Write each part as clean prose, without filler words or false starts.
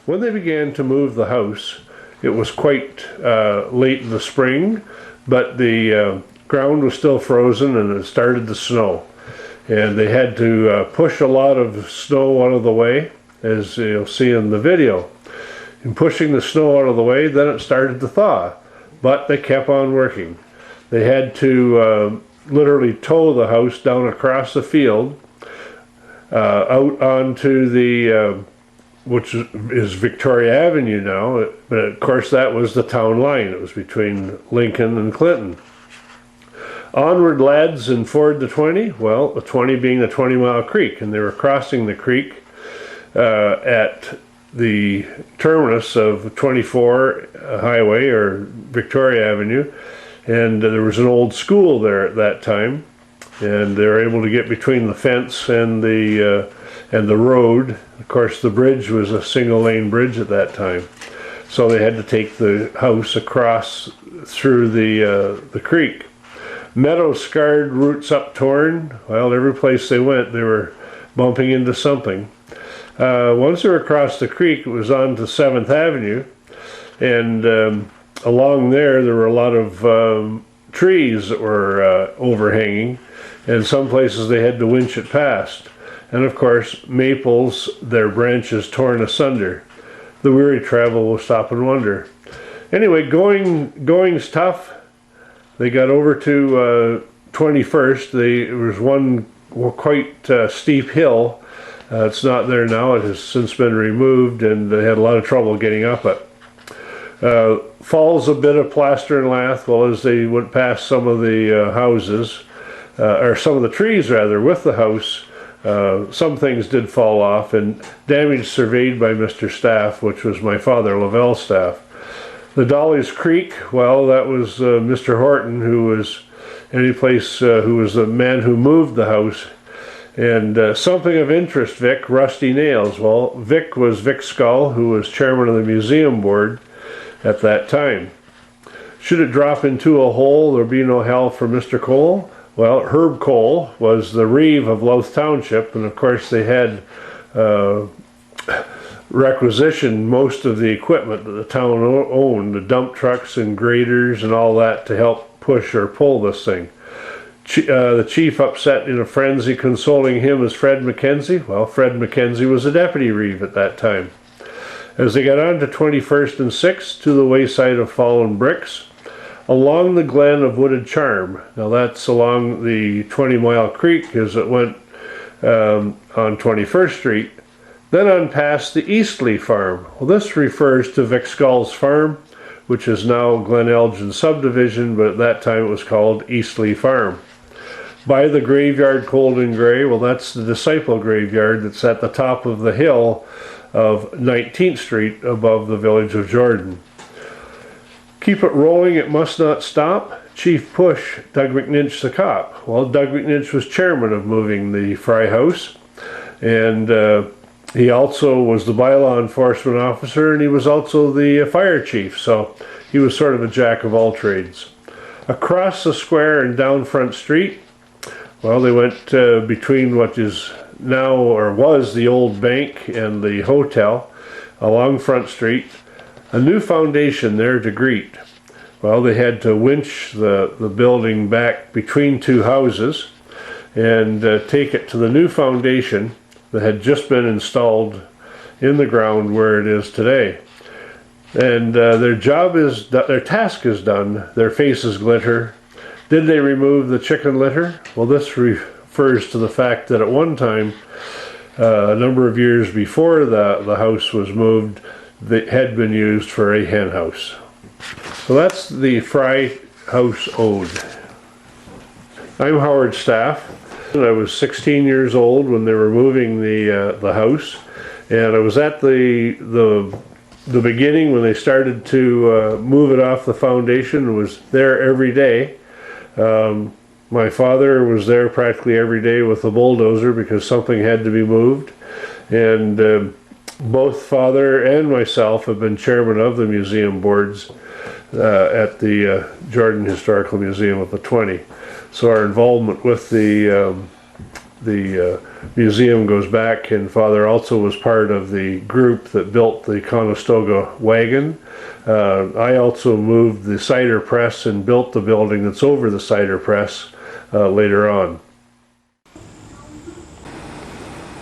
When they began to move the house, it was quite late in the spring, but the ground was still frozen and it started to snow. And they had to push a lot of snow out of the way, as you'll see in the video. In pushing the snow out of the way, then it started to thaw, but they kept on working. They had to literally tow the house down across the field, out onto the, which is Victoria Avenue now, but of course that was the town line. It was between Lincoln and Clinton. Onward, lads, and ford the 20. Well, the 20 being the 20-mile creek, and they were crossing the creek at the terminus of 24 Highway, or Victoria Avenue, and there was an old school there at that time, and they were able to get between the fence and the road. Of course, the bridge was a single-lane bridge at that time, so they had to take the house across through the creek. Meadows scarred, roots uptorn. Well, every place they went, they were bumping into something. Once they were across the creek, it was on to 7th Avenue, and along there were a lot of trees that were overhanging, and some places they had to winch it past. And of course, maples, their branches torn asunder. The weary travel will stop and wonder. Anyway, going's tough. They got over to 21st. There was one quite steep hill. It's not there now. It has since been removed, and they had a lot of trouble getting up it. Falls a bit of plaster and lath. Well, as they went past some of the houses, or some of the trees rather, with the house, some things did fall off, and damage surveyed by Mr. Staff, which was my father, Lavelle Staff. The Dolly's Creek, well, that was Mr. Horton, who was who was the man who moved the house. And something of interest, Vic, rusty nails. Well, Vic was Vic Skull, who was chairman of the museum board at that time. Should it drop into a hole, there'd be no hell for Mr. Cole. Well, Herb Cole was the reeve of Louth Township, and of course they had requisitioned most of the equipment that the town owned, the dump trucks and graders and all that, to help push or pull this thing. The chief upset in a frenzy, consoling him as Fred McKenzie. Well, Fred McKenzie was a deputy reeve at that time. As they got on to 21st and 6th, to the wayside of fallen bricks, along the glen of Wooded Charm. Now that's along the 20-mile creek as it went on 21st Street. Then on past the Eastleigh Farm. Well, this refers to Vic Skull's farm, which is now Glen Elgin subdivision, but at that time it was called Eastleigh Farm. By the graveyard cold and grey, well, that's the Disciple graveyard that's at the top of the hill of 19th Street above the village of Jordan. Keep it rolling, it must not stop. Chief push, Doug McNinch the cop. Well, Doug McNinch was chairman of moving the Fry House, and he also was the bylaw enforcement officer, and he was also the fire chief, so he was sort of a jack of all trades. Across the square and down Front Street, well, they went between what is now, or was, the old bank and the hotel, along Front Street. A new foundation there to greet. Well, they had to winch the building back between two houses and take it to the new foundation that had just been installed in the ground where it is today. And their task is done. Their faces glitter. Did they remove the chicken litter? Well, this refers to the fact that at one time, a number of years before the house was moved, that had been used for a hen house. So that's the Fry House Ode. I'm Howard Staff. I was 16 years old when they were moving the house, and I was at the beginning when they started to move it off the foundation, and was there every day. My father was there practically every day with the bulldozer because something had to be moved, and both father and myself have been chairman of the museum boards at the Jordan Historical Museum of the 20. So our involvement with the the museum goes back, and Father also was part of the group that built the Conestoga wagon. I also moved the cider press and built the building that's over the cider press later on.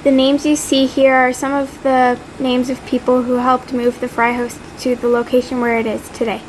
The names you see here are some of the names of people who helped move the Fry House to the location where it is today.